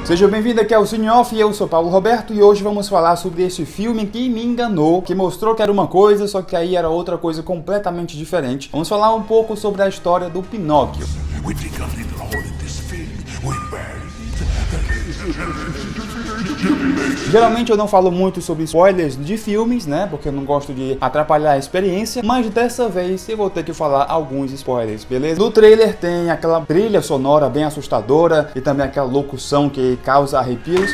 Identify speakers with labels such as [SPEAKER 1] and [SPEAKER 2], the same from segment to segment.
[SPEAKER 1] Seja bem-vindo aqui ao Cine Off, eu sou Paulo Roberto e hoje vamos falar sobre esse filme que me enganou, que mostrou que era uma coisa, só que aí era outra coisa completamente diferente. Vamos falar um pouco sobre a história do Pinóquio. Geralmente eu não falo muito sobre spoilers de filmes, né, porque eu não gosto de atrapalhar a experiência, mas dessa vez eu vou ter que falar alguns spoilers, beleza? No trailer tem aquela trilha sonora bem assustadora e também aquela locução que causa arrepios.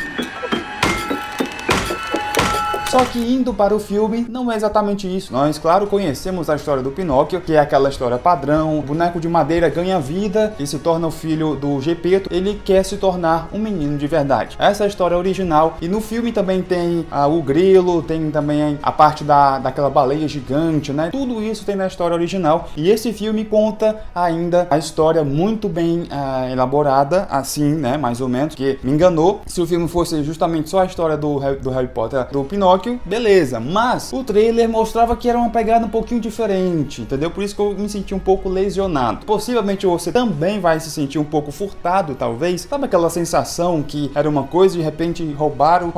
[SPEAKER 1] Só que indo para o filme, não é exatamente isso. Nós, claro, conhecemos a história do Pinóquio, que é aquela história padrão. O boneco de madeira ganha vida e se torna o filho do Gepeto. Ele quer se tornar um menino de verdade. Essa é a história original. E no filme também tem o grilo, tem também a parte daquela baleia gigante, né? Tudo isso tem na história original. E esse filme conta ainda a história muito bem elaborada, assim, né? Mais ou menos, que me enganou. Se o filme fosse justamente só a história do Harry Potter, do Pinóquio, beleza, mas o trailer mostrava que era uma pegada um pouquinho diferente, entendeu? Por isso que eu me senti um pouco lesionado. Possivelmente você também vai se sentir um pouco furtado, talvez. Sabe aquela sensação que era uma coisa e de repente roubaram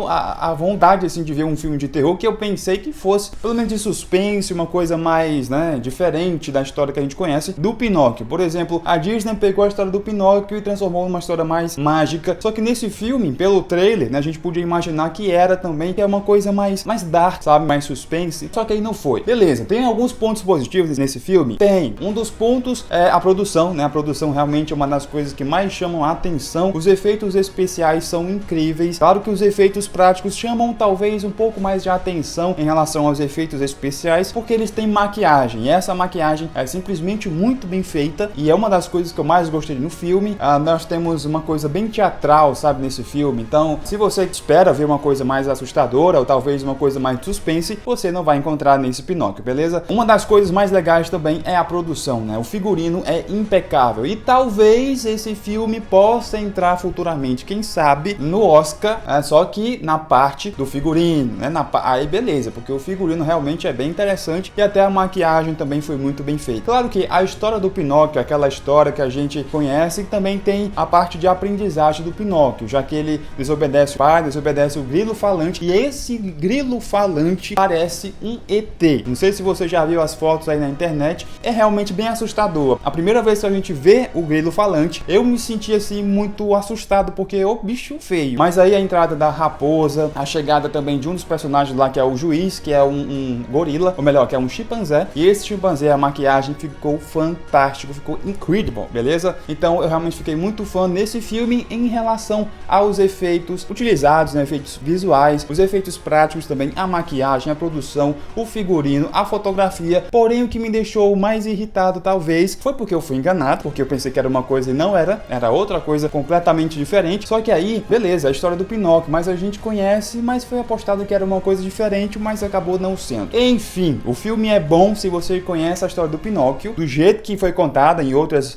[SPEAKER 1] a vontade, assim, de ver um filme de terror que eu pensei que fosse, pelo menos de suspense, uma coisa mais, né, diferente da história que a gente conhece do Pinóquio. Por exemplo, a Disney pegou a história do Pinóquio e transformou numa história mais mágica. Só que nesse filme, pelo trailer, né, a gente podia imaginar que era também, que é uma coisa mais dark, sabe? Mais suspense. Só que aí não foi. Beleza, tem alguns pontos positivos nesse filme? Tem. Um dos pontos é a produção, né? A produção realmente é uma das coisas que mais chamam a atenção. Os efeitos especiais são incríveis. Claro que os efeitos práticos chamam talvez um pouco mais de atenção em relação aos efeitos especiais, porque eles têm maquiagem. E essa maquiagem é simplesmente muito bem feita e é uma das coisas que eu mais gostei no filme. Nós temos uma coisa bem teatral, sabe? Nesse filme. Então, se você espera ver uma coisa mais assustadora, ou talvez uma coisa mais de suspense, você não vai encontrar nesse Pinóquio, beleza? Uma das coisas mais legais também é a produção, né? O figurino é impecável e talvez esse filme possa entrar futuramente, quem sabe, no Oscar, só que na parte do figurino, né? Aí beleza, porque o figurino realmente é bem interessante e até a maquiagem também foi muito bem feita. Claro que a história do Pinóquio, aquela história que a gente conhece, também tem a parte de aprendizagem do Pinóquio, já que ele desobedece o pai, desobedece o grilo falante, e esse grilo falante parece um ET. Não sei se você já viu as fotos aí na internet, é realmente bem assustador. A primeira vez que a gente vê o grilo falante, eu me senti assim muito assustado, porque é o bicho feio. Mas aí a entrada da raposa, a chegada também de um dos personagens lá, que é o juiz, que é um gorila, ou melhor, que é um chimpanzé, e esse chimpanzé, a maquiagem ficou fantástico, ficou incrível, beleza? Então eu realmente fiquei muito fã nesse filme em relação aos efeitos utilizados, né? Efeitos visuais, os efeitos práticos também, a maquiagem, a produção, o figurino, a fotografia. Porém, o que me deixou mais irritado talvez foi porque eu fui enganado, porque eu pensei que era uma coisa e não era outra coisa completamente diferente. Só que aí, beleza, a história do Pinóquio, mas a gente conhece, mas foi apostado que era uma coisa diferente, mas acabou não sendo. Enfim, o filme é bom se você conhece a história do Pinóquio, do jeito que foi contada em outros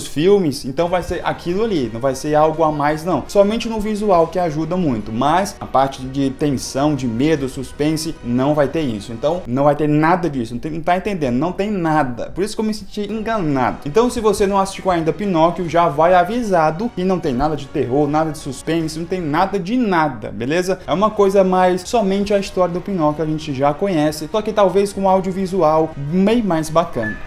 [SPEAKER 1] filmes, então vai ser aquilo ali, não vai ser algo a mais não. Somente no visual que ajuda muito, mas a parte de tensão, de medo, suspense, não vai ter isso. Então, não vai ter nada disso. Não tá entendendo? Não tem nada. Por isso que eu me senti enganado. Então, se você não assistiu ainda Pinóquio, já vai avisado que não tem nada de terror, nada de suspense, não tem nada de nada, beleza? É uma coisa mais somente a história do Pinóquio, a gente já conhece, só que talvez com um audiovisual bem mais bacana.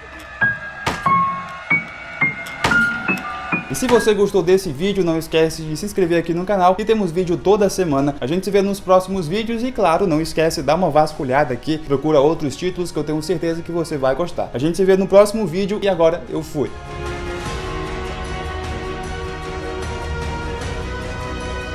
[SPEAKER 1] E se você gostou desse vídeo, não esquece de se inscrever aqui no canal, e temos vídeo toda semana. A gente se vê nos próximos vídeos e, claro, não esquece de dar uma vasculhada aqui, procura outros títulos que eu tenho certeza que você vai gostar. A gente se vê no próximo vídeo e agora eu fui.